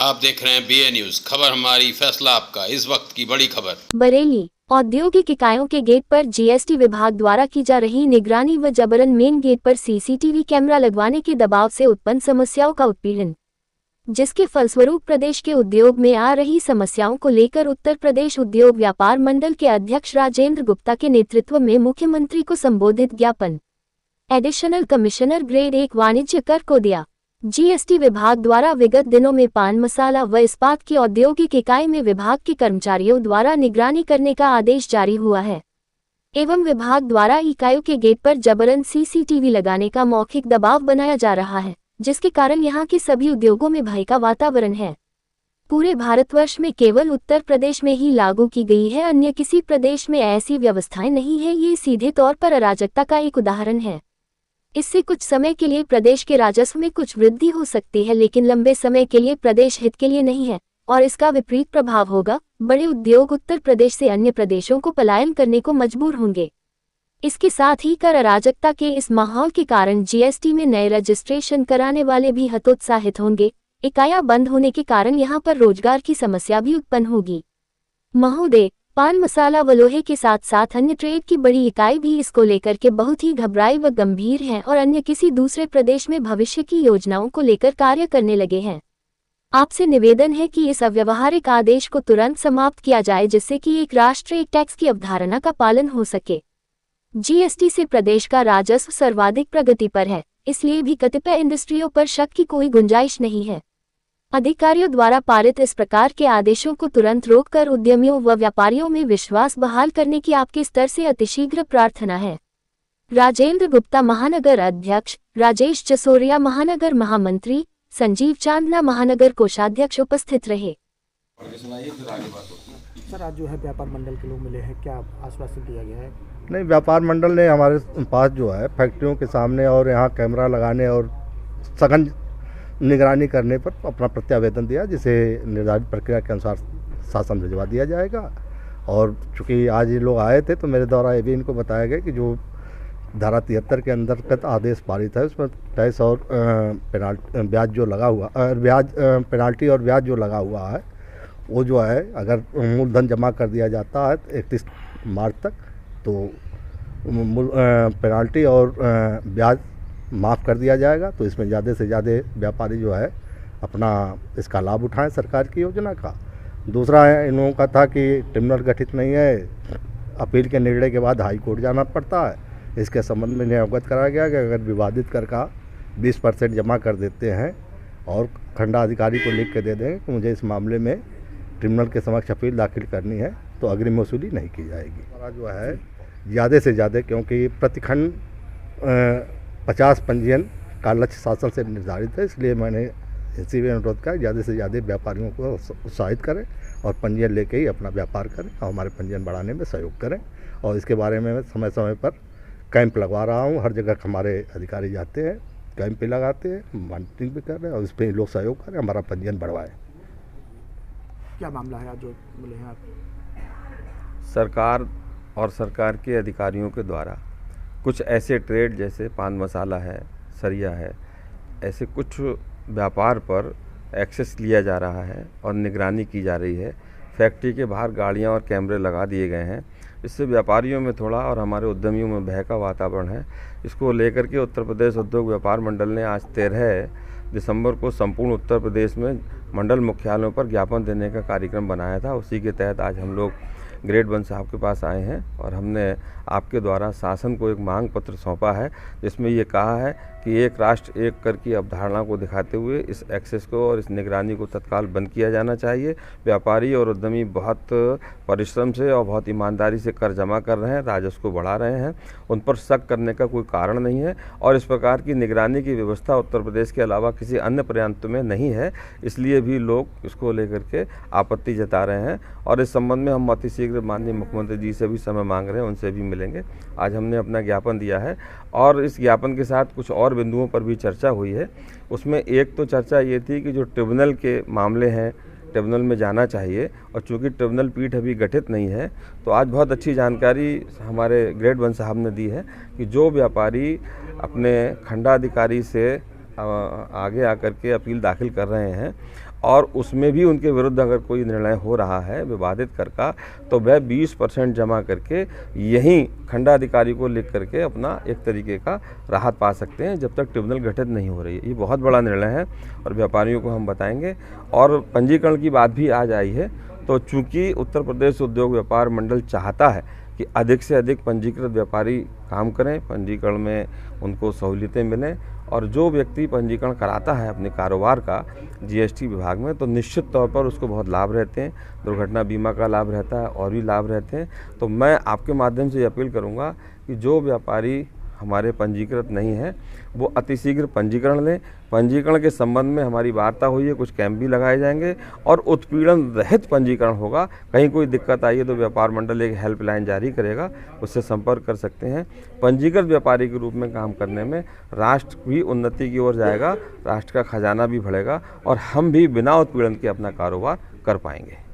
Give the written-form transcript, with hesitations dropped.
आप देख रहे हैं BA न्यूज, खबर हमारी फैसला आपका। इस वक्त की बड़ी खबर। बरेली औद्योगिक इकाइयों के गेट पर जीएसटी विभाग द्वारा की जा रही निगरानी व जबरन मेन गेट पर सीसीटीवी कैमरा लगवाने के दबाव से उत्पन्न समस्याओं का उत्पीड़न, जिसके फलस्वरूप प्रदेश के उद्योग में आ रही समस्याओं को लेकर उत्तर प्रदेश उद्योग व्यापार मंडल के अध्यक्ष राजेंद्र गुप्ता के नेतृत्व में मुख्यमंत्री को संबोधित ज्ञापन एडिशनल कमिश्नर ग्रेड 1 वाणिज्य कर को दिया। जीएसटी विभाग द्वारा विगत दिनों में पान मसाला व इस्पात की औद्योगिक इकाई में विभाग के कर्मचारियों द्वारा निगरानी करने का आदेश जारी हुआ है एवं विभाग द्वारा इकाइयों के गेट पर जबरन सीसीटीवी लगाने का मौखिक दबाव बनाया जा रहा है, जिसके कारण यहां के सभी उद्योगों में भय का वातावरण है। पूरे भारतवर्ष में केवल उत्तर प्रदेश में ही लागू की गई है, अन्य किसी प्रदेश में ऐसी व्यवस्थाएं नहीं है। ये सीधे तौर पर अराजकता का एक उदाहरण है। इससे कुछ समय के लिए प्रदेश के राजस्व में कुछ वृद्धि हो सकती है, लेकिन लंबे समय के लिए प्रदेश हित के लिए नहीं है और इसका विपरीत प्रभाव होगा। बड़े उद्योग उत्तर प्रदेश से अन्य प्रदेशों को पलायन करने को मजबूर होंगे। इसके साथ ही कर अराजकता के इस माहौल के कारण जीएसटी में नए रजिस्ट्रेशन कराने वाले भी हतोत्साहित होंगे। इकाइयां बंद होने के कारण यहां पर रोजगार की समस्या भी उत्पन्न होगी। महोदय, पान मसाला व लोहे के साथ साथ अन्य ट्रेड की बड़ी इकाई भी इसको लेकर के बहुत ही घबराई व गंभीर है और अन्य किसी दूसरे प्रदेश में भविष्य की योजनाओं को लेकर कार्य करने लगे हैं। आपसे निवेदन है कि इस अव्यवहारिक आदेश को तुरंत समाप्त किया जाए, जिससे कि एक राष्ट्र एक टैक्स की अवधारणा का पालन हो सके। जीएसटी से प्रदेश का राजस्व सर्वाधिक प्रगति पर है, इसलिए भी कतिपय इंडस्ट्रियों पर शक की कोई गुंजाइश नहीं है। अधिकारियों द्वारा पारित इस प्रकार के आदेशों को तुरंत रोककर उद्यमियों व व्यापारियों में विश्वास बहाल करने की आपके स्तर से अतिशीघ्र प्रार्थना है। राजेंद्र गुप्ता महानगर अध्यक्ष, राजेश जसोरिया महानगर महामंत्री, संजीव चांदना महानगर कोषाध्यक्ष उपस्थित रहे। सर, आज जो है व्यापार मंडल के लोग मिले हैं, क्या आश्वासन दिया गया है? नहीं, व्यापार मंडल ने हमारे पास जो है फैक्ट्रियों के सामने और यहाँ कैमरा लगाने और सघन निगरानी करने पर अपना प्रत्यावेदन दिया, जिसे निर्धारित प्रक्रिया के अनुसार शासन भिजवा दिया जाएगा। और चूँकि आज ये लोग आए थे तो मेरे द्वारा ये भी इनको बताया गया कि जो धारा 73 के अंतर्गत आदेश पारित है उसमें टैक्स और ब्याज जो लगा हुआ पेनाल्टी और ब्याज जो लगा हुआ है वो जो है अगर मूलधन जमा कर दिया जाता है 31 मार्च तक तो पेनाल्टी और ब्याज माफ़ कर दिया जाएगा। तो इसमें ज़्यादा से ज़्यादा व्यापारी जो है अपना इसका लाभ उठाएं सरकार की योजना का। दूसरा है, इन लोगों का था कि ट्रिब्यूनल गठित नहीं है, अपील के निर्णय के बाद हाई कोर्ट जाना पड़ता है। इसके संबंध में अवगत कराया गया कि अगर विवादित कर का 20% जमा कर देते हैं और खंडाधिकारी को लिख के दे देंगे कि मुझे इस मामले में ट्रिब्यूनल के समक्ष अपील दाखिल करनी है तो अग्रिम वसूली नहीं की जाएगी। और जो है ज़्यादा से ज़्यादा, क्योंकि प्रतिखंड 50 पंजीयन का लक्ष्य शासन से निर्धारित है, इसलिए मैंने इसी में अनुरोध किया ज़्यादा से ज़्यादा व्यापारियों को उत्साहित करें और पंजीयन लेके ही अपना व्यापार करें और हमारे पंजीयन बढ़ाने में सहयोग करें। और इसके बारे में मैं समय समय पर कैंप लगवा रहा हूँ, हर जगह हमारे अधिकारी जाते हैं, कैंप भी लगाते हैं, मॉनिटरिंग भी कर रहे हैं और इस पर लोग सहयोग करें, हमारा पंजीयन बढ़वाएं। क्या मामला है आज जो मिले हैं आप? सरकार और सरकार के अधिकारियों के द्वारा कुछ ऐसे ट्रेड जैसे पान मसाला है, सरिया है, ऐसे कुछ व्यापार पर एक्सेस लिया जा रहा है और निगरानी की जा रही है। फैक्ट्री के बाहर गाड़ियां और कैमरे लगा दिए गए हैं। इससे व्यापारियों में थोड़ा और हमारे उद्यमियों में भय का वातावरण है। इसको लेकर के उत्तर प्रदेश उद्योग व्यापार मंडल ने आज 13 दिसंबर को संपूर्ण उत्तर प्रदेश में मंडल मुख्यालयों पर ज्ञापन देने का कार्यक्रम बनाया था। उसी के तहत आज हम लोग ग्रेड 1 साहब के पास आए हैं और हमने आपके द्वारा शासन को एक मांग पत्र सौंपा है, जिसमें ये कहा है कि एक राष्ट्र एक कर की अवधारणा को दिखाते हुए इस एक्सेस को और इस निगरानी को तत्काल बंद किया जाना चाहिए। व्यापारी और उद्यमी बहुत परिश्रम से और बहुत ईमानदारी से कर जमा कर रहे हैं, राजस्व को बढ़ा रहे हैं, उन पर शक करने का कोई कारण नहीं है और इस प्रकार की निगरानी की व्यवस्था उत्तर प्रदेश के अलावा किसी अन्य प्रांत में नहीं है। इसलिए भी लोग इसको लेकर के आपत्ति जता रहे हैं और इस संबंध में हम अतिशीघ्र माननीय मुख्यमंत्री जी से भी समय मांग रहे हैं, उनसे भी मिलेंगे। आज हमने अपना ज्ञापन दिया है और इस ज्ञापन के साथ कुछ और बिंदुओं पर भी चर्चा हुई है। उसमें एक तो चर्चा ये थी कि जो ट्रिब्यूनल के मामले हैं, ट्रिब्यूनल में जाना चाहिए और चूंकि ट्रिब्यूनल पीठ अभी गठित नहीं है, तो आज बहुत अच्छी जानकारी हमारे ग्रेड 1 साहब ने दी है कि जो व्यापारी अपने खंडाधिकारी से आगे आकर के अपील दाखिल कर रहे हैं और उसमें भी उनके विरुद्ध अगर कोई निर्णय हो रहा है विवादित कर का, तो वह 20% जमा करके यहीं खंडाधिकारी को लिख करके अपना एक तरीके का राहत पा सकते हैं जब तक ट्रिब्यूनल गठित नहीं हो रही है। ये बहुत बड़ा निर्णय है और व्यापारियों को हम बताएंगे। और पंजीकरण की बात भी आज आई है, तो चूंकि उत्तर प्रदेश उद्योग व्यापार मंडल चाहता है कि अधिक से अधिक पंजीकृत व्यापारी काम करें, पंजीकरण में उनको सहूलियतें मिलें, और जो व्यक्ति पंजीकरण कराता है अपने कारोबार का जीएसटी विभाग में, तो निश्चित तौर पर उसको बहुत लाभ रहते हैं, दुर्घटना बीमा का लाभ रहता है और भी लाभ रहते हैं। तो मैं आपके माध्यम से अपील करूंगा कि जो व्यापारी हमारे पंजीकृत नहीं है वो अतिशीघ्र पंजीकरण लें। पंजीकरण के संबंध में हमारी वार्ता हुई है, कुछ कैंप भी लगाए जाएंगे और उत्पीड़न रहित पंजीकरण होगा। कहीं कोई दिक्कत आई है तो व्यापार मंडल एक हेल्पलाइन जारी करेगा, उससे संपर्क कर सकते हैं। पंजीकृत व्यापारी के रूप में काम करने में राष्ट्र भी उन्नति की ओर जाएगा, राष्ट्र का खजाना भी बढ़ेगा और हम भी बिना उत्पीड़न के अपना कारोबार कर पाएंगे।